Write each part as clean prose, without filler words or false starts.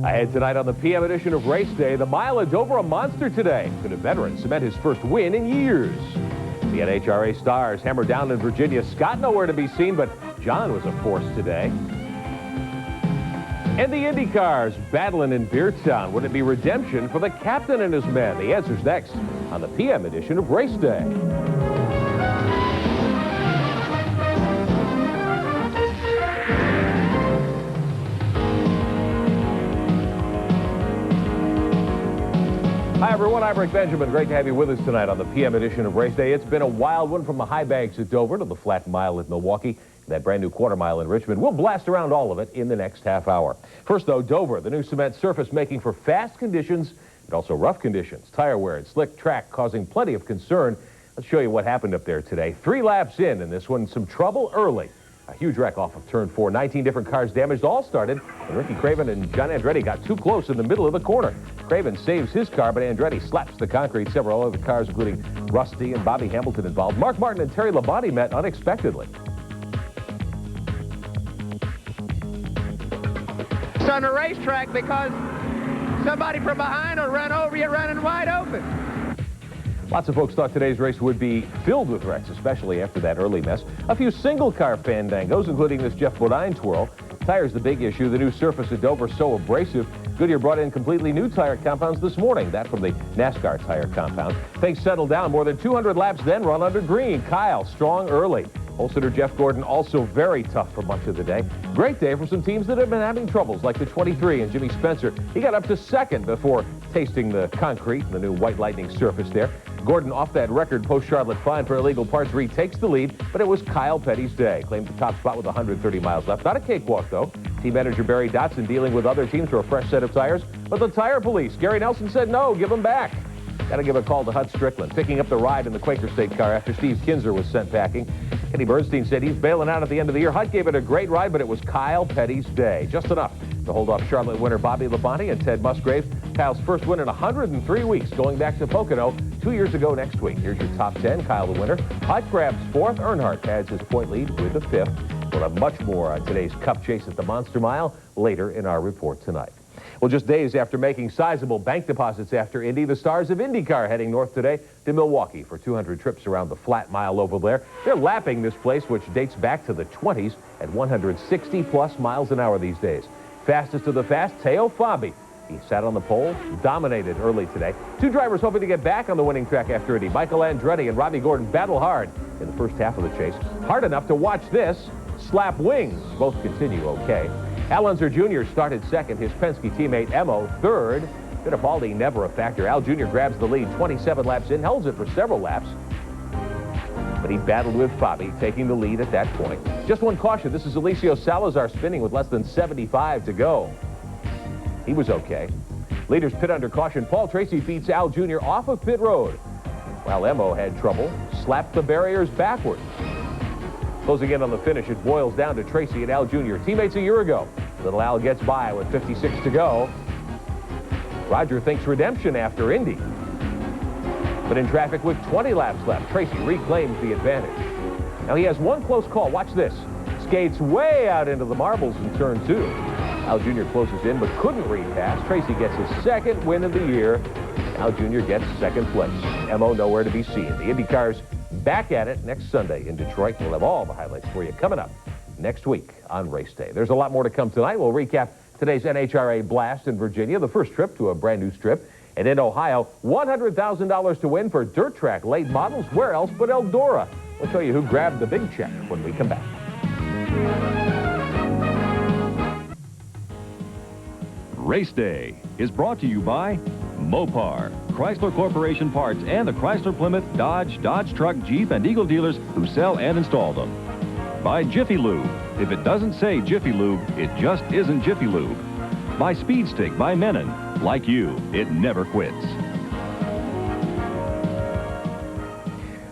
Ahead tonight on the PM edition of Race Day, the mile at Dover a monster today. Could a veteran cement his first win in years? The NHRA stars hammer down in Virginia. Scott nowhere to be seen, but John was a force today. And the Indy cars battling in Beertown. Would it be redemption for the captain and his men? The answer's next on the PM edition of Race Day. Hi, everyone. I'm Rick Benjamin. Great to have you with us tonight on the PM edition of Race Day. It's been a wild one from the high banks at Dover to the flat mile at Milwaukee, that brand new quarter mile in Richmond. We'll blast around all of it in the next half hour. First, though, Dover, the new cement surface making for fast conditions and also rough conditions. Tire wear and slick track causing plenty of concern. Let's show you what happened up there today. 3 laps in this one, some trouble early. A huge wreck off of turn 4. 19 different cars damaged. All started when Ricky Craven and John Andretti got too close in the middle of the corner. Craven saves his car, but Andretti slaps the concrete. Several other cars, including Rusty and Bobby Hamilton, involved. Mark Martin and Terry Labonte met unexpectedly. It's on the racetrack because somebody from behind will run over you running wide open. Lots of folks thought today's race would be filled with wrecks, especially after that early mess. A few single-car fandangos, including this Jeff Bodine twirl. Tires the big issue. The new surface at Dover so abrasive. Goodyear brought in completely new tire compounds this morning. That from the NASCAR tire compound. Things settled down. More than 200 laps then run under green. Kyle strong early. Holstetter Jeff Gordon also very tough for much of the day. Great day for some teams that have been having troubles, like the 23 and Jimmy Spencer. He got up to second before tasting the concrete, the new White Lightning surface there. Gordon, off that record post-Charlotte fine for illegal parts, retakes the lead, but it was Kyle Petty's day. Claimed the top spot with 130 miles left. Not a cakewalk, though. Team manager Barry Dotson dealing with other teams for a fresh set of tires. But the tire police, Gary Nelson said no, give them back. Got to give a call to Hut Strickland, picking up the ride in the Quaker State car after Steve Kinzer was sent packing. Kenny Bernstein said he's bailing out at the end of the year. Hut gave it a great ride, but it was Kyle Petty's day. Just enough to hold off Charlotte winner Bobby Labonte and Ted Musgrave. Kyle's first win in 103 weeks, going back to Pocono 2 years ago next week. Here's your top 10. Kyle the winner. Hut grabs 4th. Earnhardt adds his point lead with the 5th. We'll have much more on today's Cup chase at the Monster Mile later in our report tonight. Well, just days after making sizable bank deposits after Indy, the stars of IndyCar heading north today to Milwaukee for 200 trips around the flat mile over there. They're lapping this place, which dates back to the 20s at 160-plus miles an hour these days. Fastest of the fast, Teo Fabi. He sat on the pole, dominated early today. 2 drivers hoping to get back on the winning track after Indy. Michael Andretti and Robbie Gordon battle hard in the first half of the chase. Hard enough to watch this slap wings. Both continue okay. Al Unser Jr. started second. His Penske teammate Emo third. Fittipaldi never a factor. Al Jr. grabs the lead 27 laps in, holds it for several laps. But he battled with Fabi, taking the lead at that point. Just one caution. This is Alicio Salazar spinning with less than 75 to go. He was okay. Leaders pit under caution. Paul Tracy beats Al Jr. off of pit road, while Emo had trouble, slapped the barriers backward. Closing in on the finish, it boils down to Tracy and Al Jr., teammates a year ago. Little Al gets by with 56 to go. Roger thinks redemption after Indy. But in traffic with 20 laps left, Tracy reclaims the advantage. Now he has one close call. Watch this. Skates way out into the marbles in turn 2. Al Jr. closes in but couldn't repass. Tracy gets his second win of the year. Al Jr. gets second place. Emo nowhere to be seen. The IndyCars back at it next Sunday in Detroit. We'll have all the highlights for you coming up next week on Race Day. There's a lot more to come tonight. We'll recap today's NHRA blast in Virginia, the first trip to a brand new strip. And in Ohio, $100,000 to win for dirt track late models. Where else but Eldora? We'll show you who grabbed the big check when we come back. Race Day is brought to you by Mopar, Chrysler Corporation parts, and the Chrysler Plymouth, Dodge, Dodge Truck, Jeep, and Eagle dealers who sell and install them. By Jiffy Lube. If it doesn't say Jiffy Lube, it just isn't Jiffy Lube. By Speed Stick by Menon. Like you, it never quits.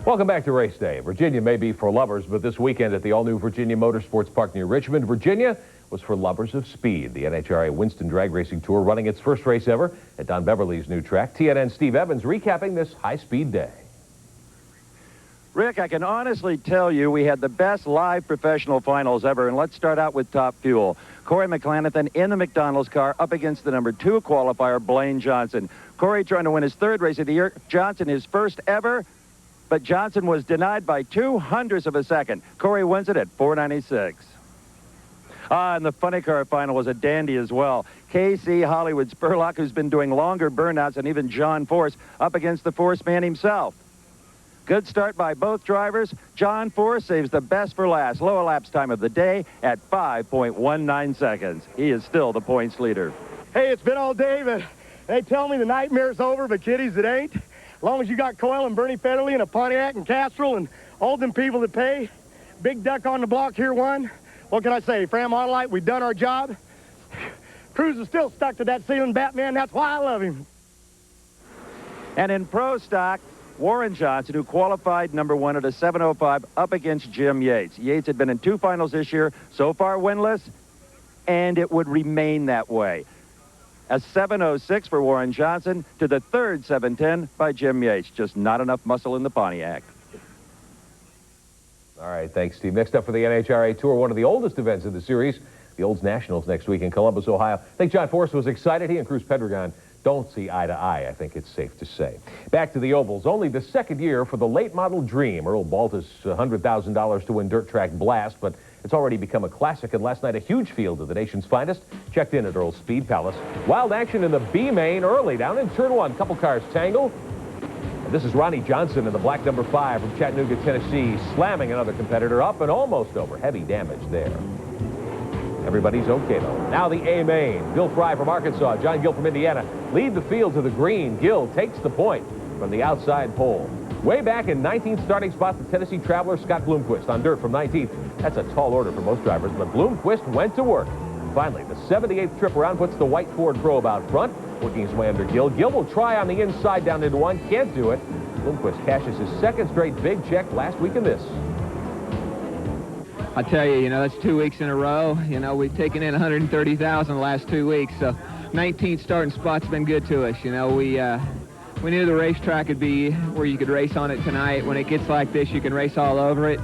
Welcome back to Race Day. Virginia may be for lovers, but this weekend at the all-new Virginia Motorsports Park near Richmond, Virginia, was for lovers of speed. The NHRA Winston Drag Racing Tour running its first race ever at Don Beverly's new track. TNN Steve Evans recapping this high-speed day. Rick, I can honestly tell you we had the best live professional finals ever, and let's start out with Top Fuel. Corey McClanathan in the McDonald's car up against the number 2 qualifier, Blaine Johnson. Corey trying to win his 3rd race of the year. Johnson his 1st ever, but Johnson was denied by 0.02 of a second. Corey wins it at 4:96. And the funny car final was a dandy as well. KC Hollywood Spurlock, who's been doing longer burnouts than even John Force, up against the Force man himself. Good start by both drivers. John Force saves the best for last. Low elapsed time of the day at 5.19 seconds. He is still the points leader. Hey, it's been all day, but they tell me the nightmare's over, but kiddies, it ain't. As long as you got Coyle and Bernie Federle and a Pontiac and Castrol and all them people that pay. Big Duck on the block here won. What can I say? Fram Autolite, we've done our job. Cruz is still stuck to that ceiling, Batman. That's why I love him. And in pro stock, Warren Johnson, who qualified number 1 at a 7:05 up against Jim Yates. Yates had been in 2 finals this year, so far winless, and it would remain that way. A 7:06 for Warren Johnson to the 3rd 7:10 by Jim Yates. Just not enough muscle in the Pontiac. All right, thanks, Steve. Next up for the NHRA Tour, one of the oldest events in the series, the Olds Nationals next week in Columbus, Ohio. I think John Force was excited. He and Cruz Pedregon don't see eye to eye, I think it's safe to say. Back to the ovals. Only the 2nd year for the late model dream. Earl Baltus, $100,000 to win Dirt Track Blast, but it's already become a classic, and last night a huge field of the nation's finest checked in at Earl's Speed Palace. Wild action in the B main early down in turn 1. Couple cars tangle. And this is Ronnie Johnson in the black number 5 from Chattanooga, Tennessee, slamming another competitor up and almost over. Heavy damage there. Everybody's okay, though. Now the A main. Bill Fry from Arkansas, John Gill from Indiana lead the field to the green. Gill takes the point from the outside pole. Way back in 19th starting spot, the Tennessee Traveler, Scott Bloomquist on dirt from 19th. That's a tall order for most drivers, but Bloomquist went to work. Finally, the 78th trip around puts the white Ford Probe out front, working his way under Gill. Gill will try on the inside down into 1. Can't do it. Bloomquist cashes his 2nd straight big check last week in this. I tell you, that's 2 weeks in a row. We've taken in 130,000 the last 2 weeks, so 19th starting spot's been good to us. We knew the racetrack would be where you could race on it tonight. When it gets like this, you can race all over it.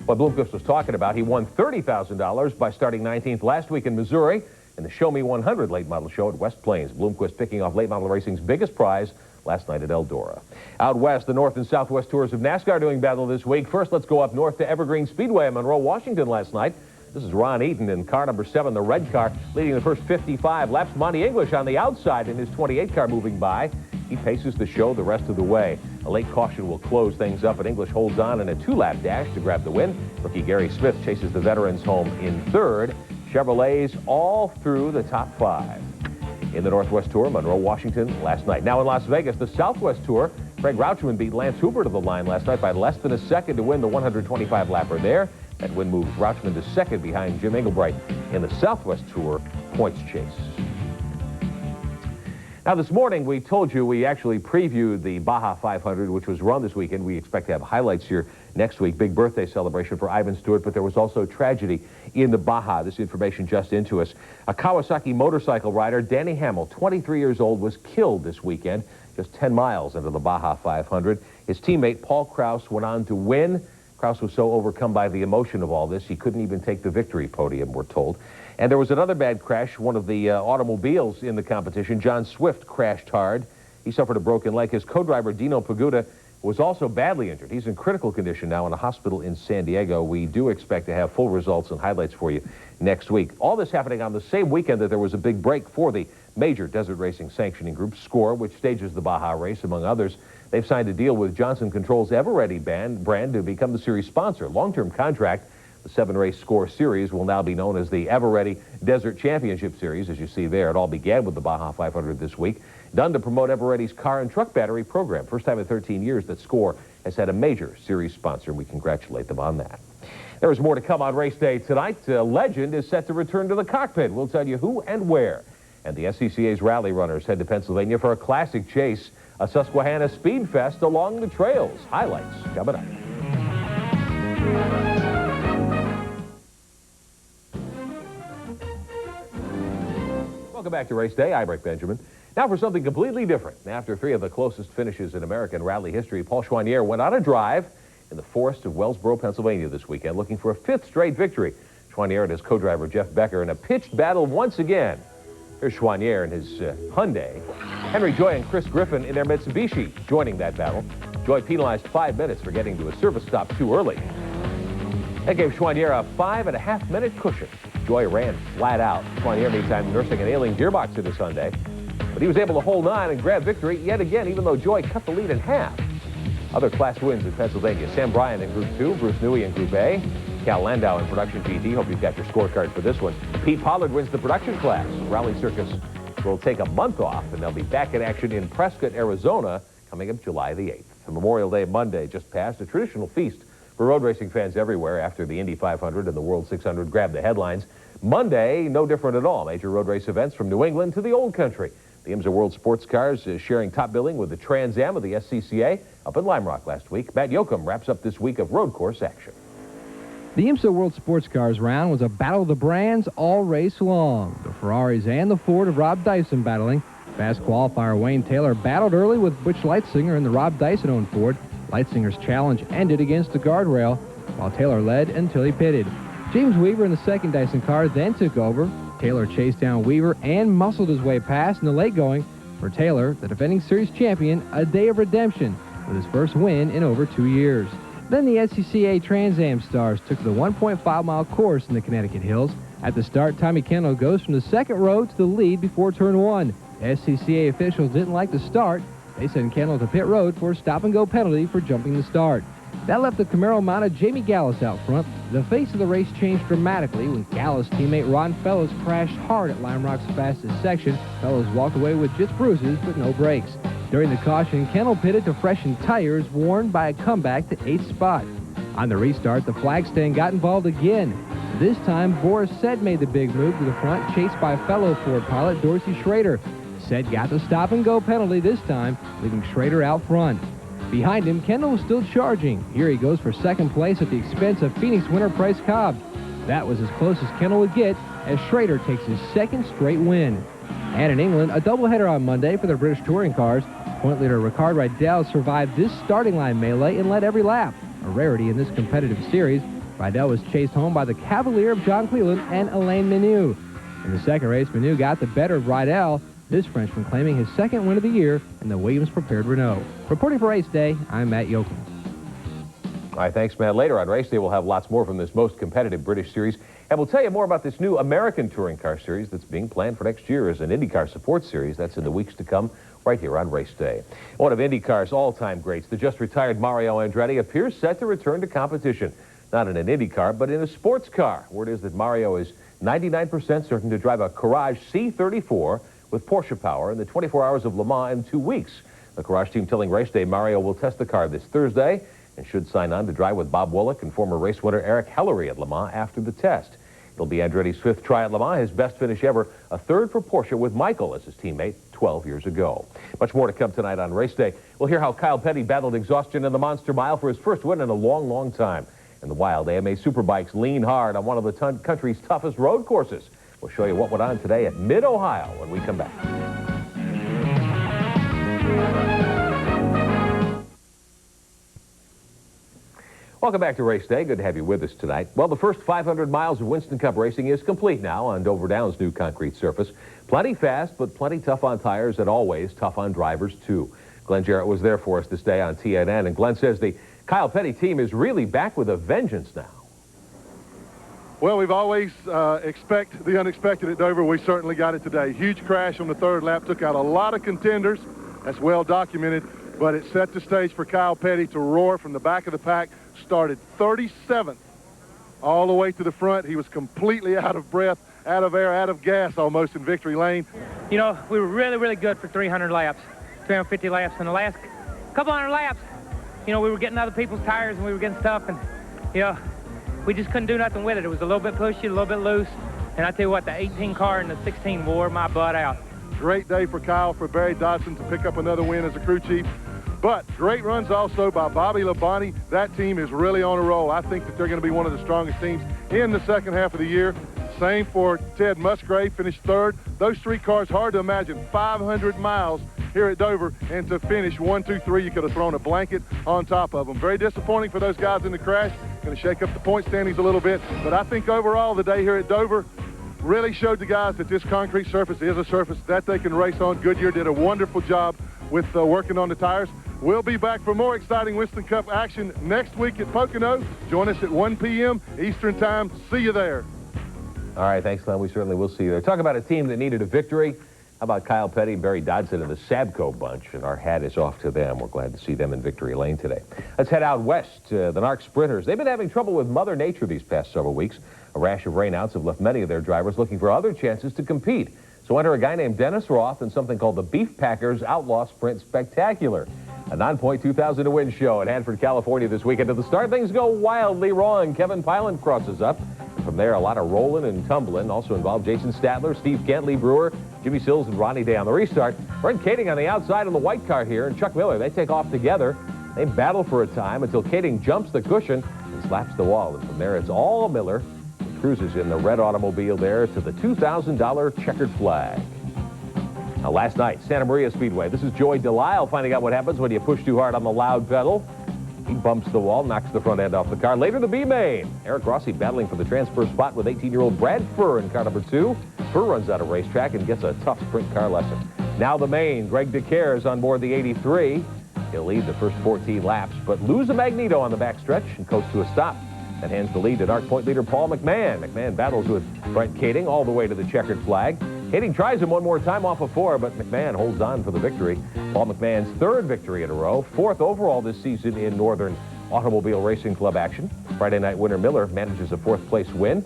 What Bloomquist was talking about, he won $30,000 by starting 19th last week in Missouri in the Show Me 100 late model show at West Plains. Bloomquist picking off late model racing's biggest prize last night at Eldora. Out west, the North and Southwest tours of NASCAR doing battle this week. First, let's go up north to Evergreen Speedway in Monroe, Washington last night. This is Ron Eaton in car number 7, the red car, leading the first 55 laps. Monty English on the outside in his 28 car moving by. He paces the show the rest of the way. A late caution will close things up, and English holds on in a 2-lap dash to grab the win. Rookie Gary Smith chases the veterans home in 3rd. Chevrolets all through the top 5. In the Northwest Tour, Monroe, Washington last night. Now in Las Vegas, the Southwest Tour, Craig Rauchman beat Lance Hooper to the line last night by less than a second to win the 125-lapper there. That win moves Rauchman to 2nd behind Jim Englebright in the Southwest Tour points chase. Now this morning we told you we actually previewed the Baja 500, which was run this weekend. We expect to have highlights here next week. Big birthday celebration for Ivan Stewart, but there was also tragedy in the Baja. This information just into us. A Kawasaki motorcycle rider, Danny Hamill, 23 years old, was killed this weekend, just 10 miles into the Baja 500. His teammate Paul Kraus went on to win. Kraus was so overcome by the emotion of all this, he couldn't even take the victory podium, we're told. And there was another bad crash, one of the automobiles in the competition. John Swift crashed hard. He suffered a broken leg. His co-driver, Dino Paguda, was also badly injured. He's in critical condition now in a hospital in San Diego. We do expect to have full results and highlights for you next week. All this happening on the same weekend that there was a big break for the major desert racing sanctioning group, SCORE, which stages the Baja race, among others. They've signed a deal with Johnson Controls Eveready brand to become the series sponsor. Long-term contract. The 7-race SCORE series will now be known as the Eveready Desert Championship Series, as you see there. It all began with the Baja 500 this week, done to promote Eveready's car and truck battery program. First time in 13 years that SCORE has had a major series sponsor, and we congratulate them on that. There is more to come on race day tonight. A legend is set to return to the cockpit. We'll tell you who and where. And the SCCA's rally runners head to Pennsylvania for a classic chase, a Susquehanna Speed Fest along the trails. Highlights coming up. Welcome back to Race Day. I'm Rick Benjamin. Now for something completely different. After 3 of the closest finishes in American rally history, Paul Chouanier went on a drive in the forest of Wellsboro, Pennsylvania this weekend, looking for a 5th straight victory. Chouanier and his co-driver Jeff Becker in a pitched battle once again. Here's Chouanier and his Hyundai. Henry Joy and Chris Griffin in their Mitsubishi joining that battle. Joy penalized 5 minutes for getting to a service stop too early. That gave Chouanier a 5.5-minute cushion. Joy ran flat out. Chouanier, meantime, nursing an ailing gearbox in his Hyundai. But he was able to hold on and grab victory yet again, even though Joy cut the lead in half. Other class wins in Pennsylvania. Sam Bryan in Group 2, Bruce Newey in Group A, Cal Landau in Production GT. Hope you've got your scorecard for this one. Pete Pollard wins the production class. Rally Circus will take a month off, and they'll be back in action in Prescott, Arizona, coming up July the 8th. The Memorial Day Monday just passed, a traditional feast for road racing fans everywhere after the Indy 500 and the World 600 grabbed the headlines. Monday, no different at all. Major road race events from New England to the Old Country. The IMSA World Sports Cars is sharing top billing with the Trans Am of the SCCA up in Lime Rock last week. Matt Yoakum wraps up this week of road course action. The IMSA World Sports Cars round was a battle of the brands all race long. The Ferraris and the Ford of Rob Dyson battling. Fast qualifier Wayne Taylor battled early with Butch Leitzinger in the Rob Dyson-owned Ford. Leitzinger's challenge ended against the guardrail, while Taylor led until he pitted. James Weaver in the second Dyson car then took over. Taylor chased down Weaver and muscled his way past in the late going. For Taylor, the defending series champion, a day of redemption with his first win in over 2 years. Then the SCCA Trans Am stars took the 1.5-mile course in the Connecticut hills. At the start, Tommy Kendall goes from the second row to the lead before turn 1. SCCA officials didn't like the start. They sent Kendall to pit road for a stop-and-go penalty for jumping the start. That left the Camaro-mounted Jamie Gallus out front. The face of the race changed dramatically when Gallus' teammate Ron Fellows crashed hard at Lime Rock's fastest section. Fellows walked away with just bruises but no brakes. During the caution, Kendall pitted to freshen tires, warned by a comeback to 8th spot. On the restart, the flag stand got involved again. This time, Boris Sed made the big move to the front, chased by fellow Ford pilot Dorsey Schrader. Sed got the stop-and-go penalty this time, leaving Schrader out front. Behind him, Kendall was still charging. Here he goes for second place at the expense of Phoenix winner Price Cobb. That was as close as Kendall would get as Schrader takes his second straight win. And in England, a doubleheader on Monday for the British touring cars. Point leader Ricard Rydell survived this starting line melee and led every lap, a rarity in this competitive series. Rydell was chased home by the Cavalier of John Cleland and Alain Menu. In the second race, Menu got the better of Rydell, this Frenchman claiming his second win of the year in the Williams-prepared Renault. Reporting for Race Day, I'm Matt Yoakum. All right, thanks, Matt. Later on Race Day, we'll have lots more from this most competitive British series, and we'll tell you more about this new American touring car series that's being planned for next year as an IndyCar support series. That's in the weeks to come right here on Race Day. One of IndyCar's all-time greats, the just-retired Mario Andretti, appears set to return to competition, not in an IndyCar, but in a sports car. Word is that Mario is 99% certain to drive a Courage C34 with Porsche power in the 24 Hours of Le Mans in 2 weeks. The Courage team telling Race Day Mario will test the car this Thursday and should sign on to drive with Bob Wollek and former race winner Eric Hellery at Le Mans after the test. It'll be Andretti's 5th try at Le Mans, his best finish ever, a 3rd for Porsche with Michael as his teammate 12 years ago. Much more to come tonight on Race Day. We'll hear how Kyle Petty battled exhaustion in the Monster Mile for his first win in a long, long time. And the Wild AMA Superbikes lean hard on one of the country's toughest road courses. We'll show you what went on today at Mid-Ohio when we come back. Welcome back to Race Day. Good to have you with us tonight. Well, the first 500 miles of Winston Cup racing is complete now on Dover Downs' new concrete surface. Plenty fast, but plenty tough on tires and always tough on drivers, too. Glenn Jarrett was there for us this day on TNN, and Glenn says the Kyle Petty team is really back with a vengeance now. Well, we've always expect the unexpected at Dover. We certainly got it today. Huge crash on the 3rd lap, took out a lot of contenders. That's well documented, but it set the stage for Kyle Petty to roar from the back of the pack. Started 37th all the way to the front. He was completely out of breath, out of air, out of gas almost in victory lane. You know, we were really, really good for 300 laps, 350 laps. In the last couple hundred laps, you know, we were getting other people's tires and we were getting stuff, and, you know, we just couldn't do nothing with it. It was a little bit pushy, a little bit loose. And I tell you what, the 18 car and the 16 wore my butt out. Great day for Kyle, for Barry Dodson to pick up another win as a crew chief. But great runs also by Bobby Labonte. That team is really on a roll. I think that they're going to be one of the strongest teams in the second half of the year. Same for Ted Musgrave, finished 3rd. Those 3 cars, hard to imagine, 500 miles here here at Dover, and to finish 1, 2, 3, you could have thrown a blanket on top of them. Very disappointing for those guys in the crash. Going to shake up the point standings a little bit, but I think overall the day here at Dover really showed the guys that this concrete surface is a surface that they can race on. Goodyear did a wonderful job with working on the tires. We'll be back for more exciting Winston Cup action next week at Pocono. Join us at 1 p.m. Eastern Time. See you there. All right, thanks, Glenn. We certainly will see you there. Talk about a team that needed a victory. How about Kyle Petty and Barry Dodson and the Sabco bunch? And our hat is off to them. We're glad to see them in victory lane today. Let's head out west to the NARC Sprinters. They've been having trouble with Mother Nature these past several weeks. A rash of rainouts have left many of their drivers looking for other chances to compete. So enter a guy named Dennis Roth in something called the Beef Packers Outlaw Sprint Spectacular. A 9.2,000 to win show in Hanford, California this weekend. At the start, things go wildly wrong. Kevin Pyland crosses up. And from there, a lot of rolling and tumbling. Also involved Jason Statler, Steve Kent, Lee Brewer, Jimmy Sills, and Ronnie Day on the restart. Brent Kading on the outside of the white car here, and Chuck Miller, they take off together. They battle for a time until Kading jumps the cushion and slaps the wall. And from there, it's all Miller. He cruises in the red automobile there to the $2,000 checkered flag. Now, last night, Santa Maria Speedway. This is Joey Delisle finding out what happens when you push too hard on the loud pedal. He bumps the wall, knocks the front end off the car. Later, the B-Main. Eric Rossi battling for the transfer spot with 18-year-old Brad Furr in car number 2. Furr runs out of racetrack and gets a tough sprint car lesson. Now the main. Greg DeCaire is on board the 83. He'll lead the first 14 laps, but lose a magneto on the backstretch and coast to a stop. That hands the lead to NARC point leader Paul McMahon. McMahon battles with Brent Kading all the way to the checkered flag. Kading tries him one more time off of 4, but McMahon holds on for the victory. Paul McMahon's 3rd victory in a row, 4th overall this season in Northern Automobile Racing Club action. Friday night winner Miller manages a 4th place win.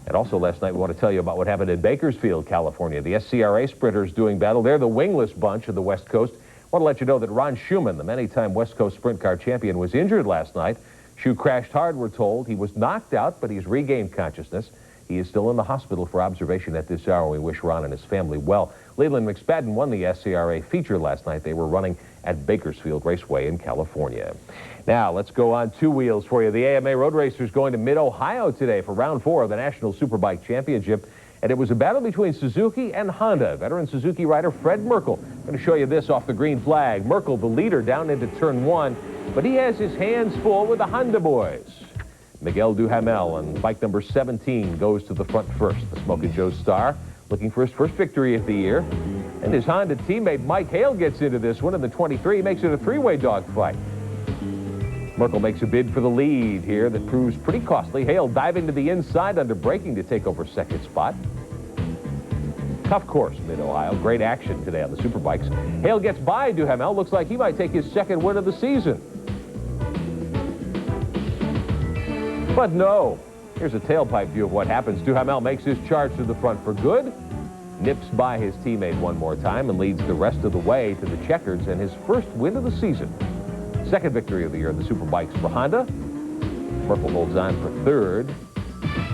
And also last night, we want to tell you about what happened in Bakersfield, California. The SCRA sprinters doing battle. They're the wingless bunch of the West Coast. I want to let you know that Ron Schumann, the many-time West Coast sprint car champion, was injured last night. Schu crashed hard, we're told. He was knocked out, but he's regained consciousness. He is still in the hospital for observation at this hour. We wish Ron and his family well. Leland McSpadden won the SCRA feature last night. They were running at Bakersfield Raceway in California. Now, let's go on 2 wheels for you. The AMA Road Racers going to Mid-Ohio today for round 4 of the National Superbike Championship. And it was a battle between Suzuki and Honda. Veteran Suzuki rider Fred Merkel. I'm going to show you this off the green flag. Merkel, the leader, down into turn 1. But he has his hands full with the Honda boys. Miguel Duhamel on bike number 17 goes to the front first. The Smokin' Joe star looking for his first victory of the year. And his Honda teammate Mike Hale gets into this one in the 23. Makes it a 3-way dogfight. Merkel makes a bid for the lead here that proves pretty costly. Hale diving to the inside under braking to take over 2nd spot. Tough course, Mid-Ohio. Great action today on the Superbikes. Hale gets by Duhamel. Looks like he might take his 2nd win of the season. But no. Here's a tailpipe view of what happens. Duhamel makes his charge to the front for good, nips by his teammate one more time, and leads the rest of the way to the checkers and his first win of the season. 2nd victory of the year in the Superbikes for Honda. Merkel holds on for 3rd.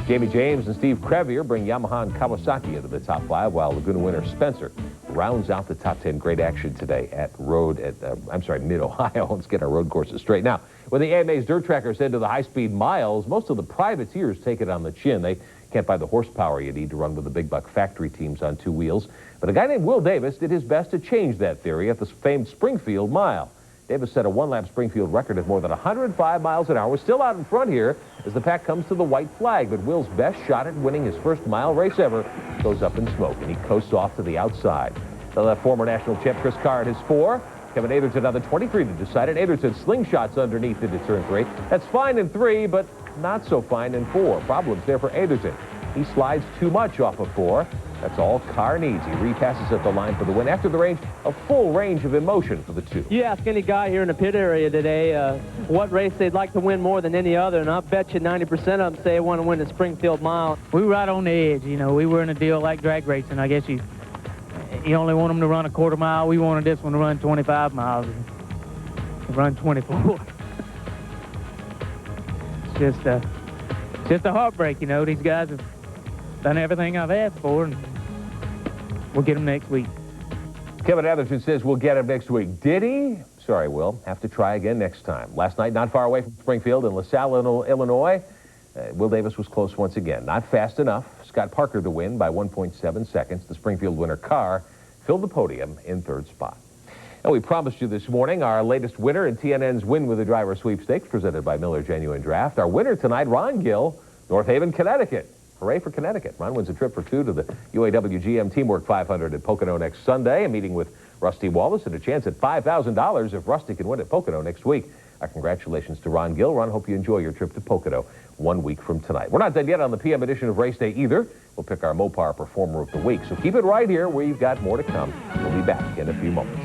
Jamie James and Steve Crevier bring Yamaha and Kawasaki into the top 5, while Laguna winner Spencer rounds out the top 10. Great action today at Mid-Ohio. Let's get our road courses straight. Now, when the AMA's dirt trackers head to the high-speed miles, most of the privateers take it on the chin. They can't buy the horsepower you need to run with the big-buck factory teams on 2 wheels. But a guy named Will Davis did his best to change that theory at the famed Springfield Mile. Davis set a 1-lap Springfield record at more than 105 miles an hour. We're still out in front here as the pack comes to the white flag, but Will's best shot at winning his first mile race ever goes up in smoke, and he coasts off to the outside. The former national champ Chris Carr at his 4. Kevin Atherton on the 23 to decide it. Atherton slingshots underneath into turn 3. That's fine in 3, but not so fine in 4. Problems there for Atherton. He slides too much off of 4. That's all Carr needs. He repasses at the line for the win. After the range, a full range of emotion for the 2. You ask any guy here in the pit area today what race they'd like to win more than any other, and I bet you 90% of them say they want to win the Springfield Mile. We were right on the edge. You know, we were in a deal like drag racing. I guess you only want them to run a quarter mile. We wanted this one to run 25 miles. Run 24. It's just a heartbreak, you know. These guys have done everything I've asked for, and we'll get them next week. Kevin Atherton says we'll get him next week. Did he? Sorry, Will. Have to try again next time. Last night, not far away from Springfield in LaSalle, Illinois, Will Davis was close once again. Not fast enough. Scott Parker the win by 1.7 seconds. The Springfield winner Carr filled the podium in 3rd spot. And we promised you this morning our latest winner in TNN's Win with a Driver sweepstakes presented by Miller Genuine Draft. Our winner tonight, Ron Gill, North Haven, Connecticut. Hooray for Connecticut. Ron wins a trip for two to the UAW GM Teamwork 500 at Pocono next Sunday, a meeting with Rusty Wallace, and a chance at $5,000 if Rusty can win at Pocono next week. Our congratulations to Ron Gill. Ron, hope you enjoy your trip to Pocono 1 week from tonight. We're not done yet on the PM edition of Race Day either. We'll pick our Mopar Performer of the Week. So keep it right here. We've got more to come. We'll be back in a few moments.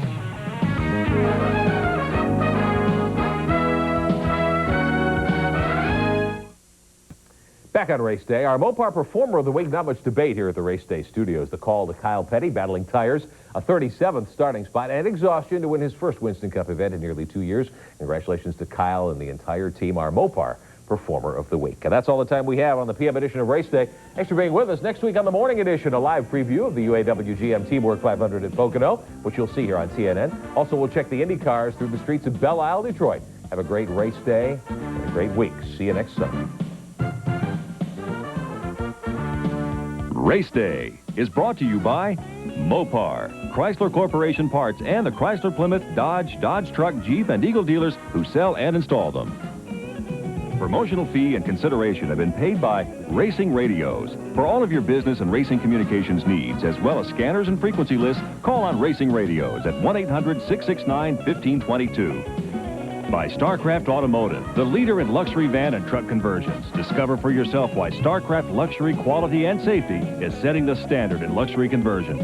Back on Race Day, our Mopar Performer of the Week. Not much debate here at the Race Day studios. The call to Kyle Petty, battling tires, a 37th starting spot, and exhaustion to win his first Winston Cup event in nearly 2 years. Congratulations to Kyle and the entire team, our Mopar Performer of the Week. And that's all the time we have on the PM edition of Race Day. Thanks for being with us. Next week on the morning edition, a live preview of the UAW GM Teamwork 500 at Pocono, which you'll see here on TNN. Also, we'll check the Indy cars through the streets of Belle Isle, Detroit. Have a great race day and a great week. See you next Sunday. Race Day is brought to you by Mopar, Chrysler Corporation Parts, and the Chrysler Plymouth, Dodge Truck, Jeep, and Eagle dealers who sell and install them. Promotional fee and consideration have been paid by Racing Radios. For all of your business and racing communications needs, as well as scanners and frequency lists, call on Racing Radios at 1-800-669-1522. By StarCraft Automotive, the leader in luxury van and truck conversions. Discover for yourself why StarCraft luxury quality and safety is setting the standard in luxury conversions.